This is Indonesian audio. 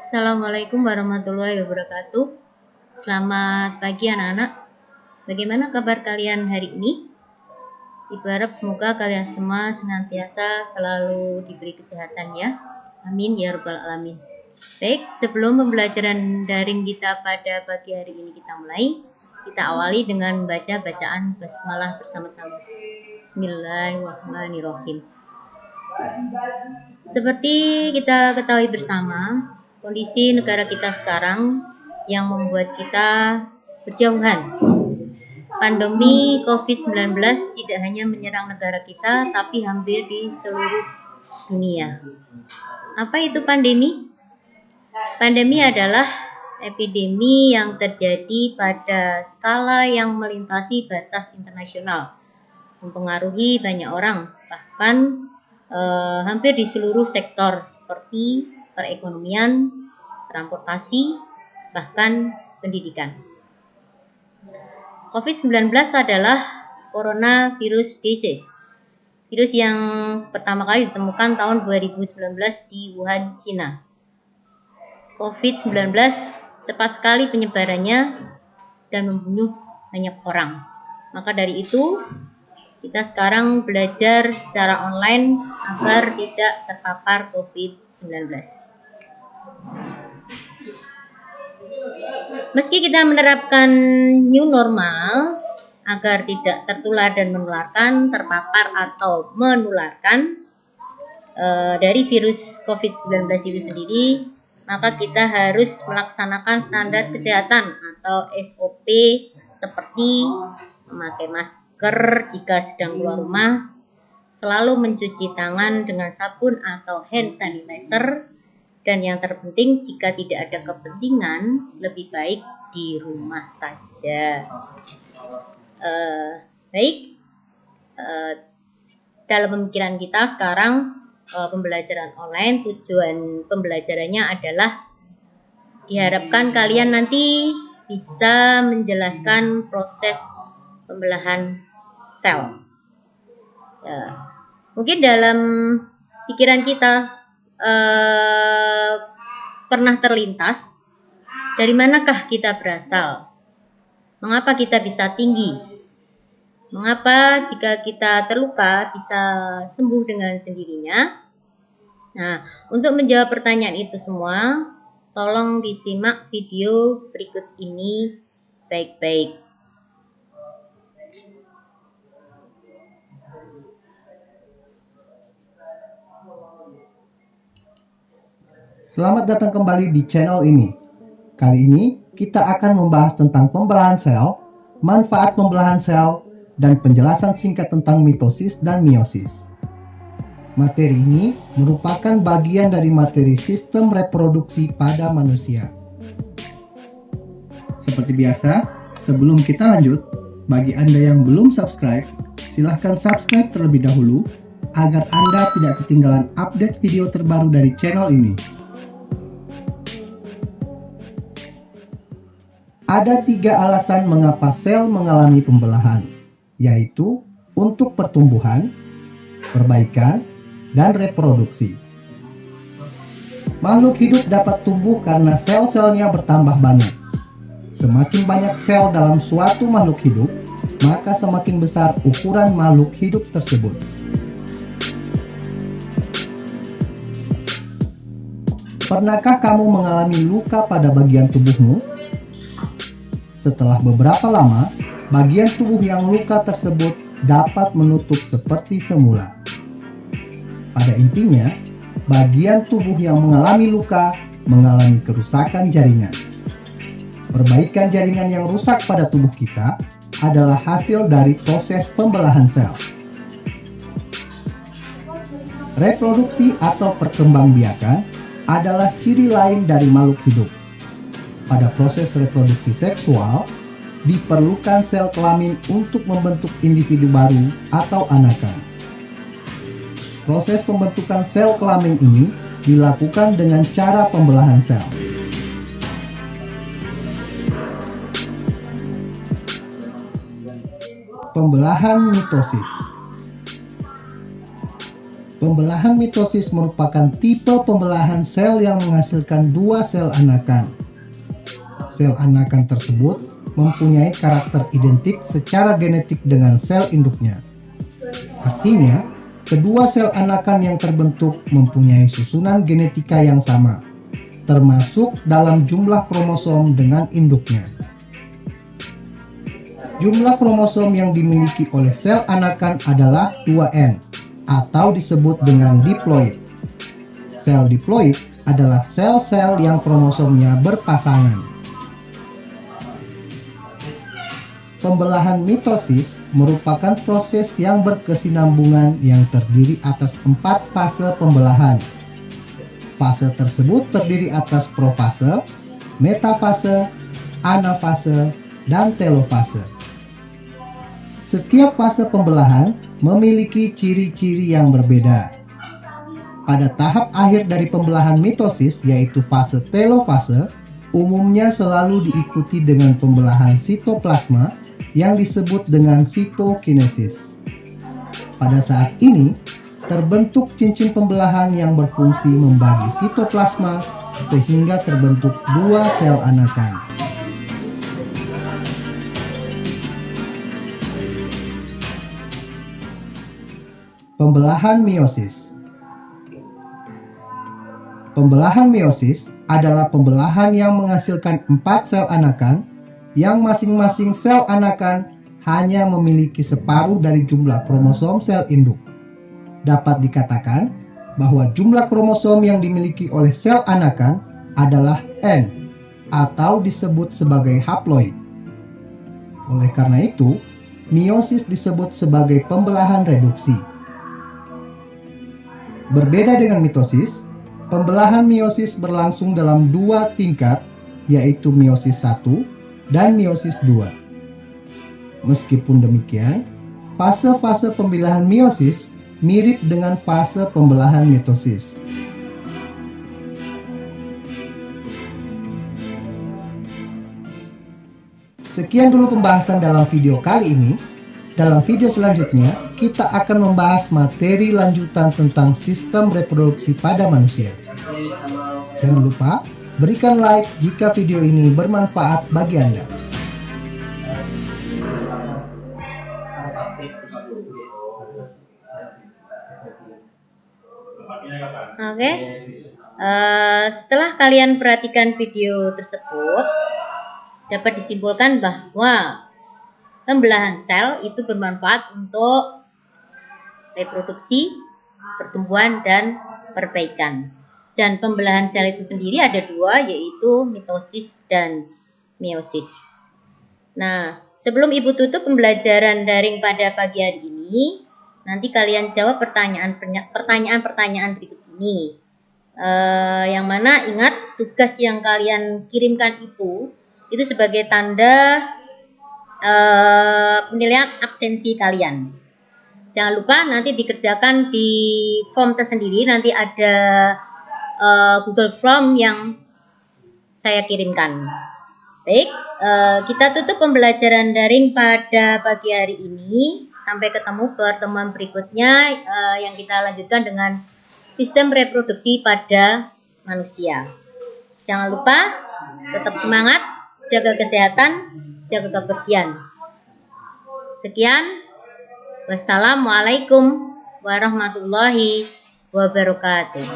Assalamualaikum warahmatullahi wabarakatuh. Selamat pagi anak-anak. Bagaimana kabar kalian hari ini? Ibu harap semoga kalian semua senantiasa selalu diberi kesehatan ya. Amin ya rabbal alamin. Baik, sebelum pembelajaran daring kita pada pagi hari ini kita mulai, kita awali dengan membaca bacaan basmalah bersama-sama. Bismillahirrahmanirrahim. Seperti kita ketahui bersama, kondisi negara kita sekarang yang membuat kita berjauhan. Pandemi COVID-19 tidak hanya menyerang negara kita, tapi hampir di seluruh dunia. Apa itu pandemi? Pandemi adalah epidemi yang terjadi pada skala yang melintasi batas internasional, mempengaruhi banyak orang, bahkan hampir di seluruh sektor seperti perekonomian, transportasi, bahkan pendidikan. COVID-19 adalah coronavirus disease, virus yang pertama kali ditemukan tahun 2019 di Wuhan, Cina. COVID-19 cepat sekali penyebarannya dan membunuh banyak orang. Maka dari itu, kita sekarang belajar secara online agar tidak terpapar COVID-19. Meski kita menerapkan new normal agar tidak tertular dan menularkan, terpapar atau menularkan dari virus COVID-19 itu sendiri, maka kita harus melaksanakan standar kesehatan atau SOP seperti memakai masker jika sedang keluar rumah, selalu mencuci tangan dengan sabun atau hand sanitizer, dan yang terpenting jika tidak ada kepentingan lebih baik di rumah saja. Dalam pemikiran kita sekarang pembelajaran online, tujuan pembelajarannya adalah diharapkan kalian nanti bisa menjelaskan proses pembelahan sel. Mungkin dalam pikiran kita pernah terlintas, dari manakah kita berasal? Mengapa kita bisa tinggi? Mengapa jika kita terluka bisa sembuh dengan sendirinya? Nah, untuk menjawab pertanyaan itu semua, tolong disimak video berikut ini baik-baik. Selamat datang kembali di channel ini. Kali ini kita akan membahas tentang pembelahan sel, manfaat pembelahan sel, dan penjelasan singkat tentang mitosis dan meiosis. Materi ini merupakan bagian dari materi sistem reproduksi pada manusia. Seperti biasa, sebelum kita lanjut, bagi Anda yang belum subscribe, silahkan subscribe terlebih dahulu agar Anda tidak ketinggalan update video terbaru dari channel ini. Ada 3 alasan mengapa sel mengalami pembelahan, yaitu untuk pertumbuhan, perbaikan, dan reproduksi. Makhluk hidup dapat tumbuh karena sel-selnya bertambah banyak. Semakin banyak sel dalam suatu makhluk hidup, maka semakin besar ukuran makhluk hidup tersebut. Pernahkah kamu mengalami luka pada bagian tubuhmu? Setelah beberapa lama, bagian tubuh yang luka tersebut dapat menutup seperti semula. Pada intinya, bagian tubuh yang mengalami luka mengalami kerusakan jaringan. Perbaikan jaringan yang rusak pada tubuh kita adalah hasil dari proses pembelahan sel. Reproduksi atau perkembangbiakan adalah ciri lain dari makhluk hidup. Pada proses reproduksi seksual, diperlukan sel kelamin untuk membentuk individu baru atau anakan. Proses pembentukan sel kelamin ini dilakukan dengan cara pembelahan sel. Pembelahan mitosis. Pembelahan mitosis merupakan tipe pembelahan sel yang menghasilkan dua sel anakan. Sel anakan tersebut mempunyai karakter identik secara genetik dengan sel induknya. Artinya, kedua sel anakan yang terbentuk mempunyai susunan genetika yang sama, termasuk dalam jumlah kromosom dengan induknya. Jumlah kromosom yang dimiliki oleh sel anakan adalah 2N, atau disebut dengan diploid. Sel diploid adalah sel-sel yang kromosomnya berpasangan. Pembelahan mitosis merupakan proses yang berkesinambungan yang terdiri atas 4 fase pembelahan. Fase tersebut terdiri atas profase, metafase, anafase, dan telofase. Setiap fase pembelahan memiliki ciri-ciri yang berbeda. Pada tahap akhir dari pembelahan mitosis, yaitu fase telofase, umumnya selalu diikuti dengan pembelahan sitoplasma yang disebut dengan sitokinesis. Pada saat ini, terbentuk cincin pembelahan yang berfungsi membagi sitoplasma sehingga terbentuk dua sel anakan. Pembelahan meiosis. Pembelahan meiosis adalah pembelahan yang menghasilkan 4 sel anakan yang masing-masing sel anakan hanya memiliki separuh dari jumlah kromosom sel induk. Dapat dikatakan bahwa jumlah kromosom yang dimiliki oleh sel anakan adalah N atau disebut sebagai haploid. Oleh karena itu, meiosis disebut sebagai pembelahan reduksi. Berbeda dengan mitosis, pembelahan meiosis berlangsung dalam 2 tingkat, yaitu meiosis 1 dan meiosis 2. Meskipun demikian, fase-fase pembelahan meiosis mirip dengan fase pembelahan mitosis. Sekian dulu pembahasan dalam video kali ini. Dalam video selanjutnya, kita akan membahas materi lanjutan tentang sistem reproduksi pada manusia. Jangan lupa berikan like jika video ini bermanfaat bagi Anda. Oke. Setelah kalian perhatikan video tersebut, dapat disimpulkan bahwa pembelahan sel itu bermanfaat untuk reproduksi, pertumbuhan, dan perbaikan. Dan pembelahan sel itu sendiri ada 2, yaitu mitosis dan meiosis. Nah, sebelum Ibu tutup pembelajaran daring pada pagi hari ini, nanti kalian jawab pertanyaan-pertanyaan berikut ini. Yang mana ingat tugas yang kalian kirimkan itu sebagai tanda penilaian absensi kalian. Jangan lupa nanti dikerjakan di form tersendiri. Nanti ada Google Form yang saya kirimkan. Baik, kita tutup pembelajaran daring pada pagi hari ini. Sampai ketemu pertemuan berikutnya yang kita lanjutkan dengan sistem reproduksi pada manusia. Jangan lupa tetap semangat, jaga kesehatan, jaga kebersihan. Sekian. Wassalamualaikum warahmatullahi wabarakatuh.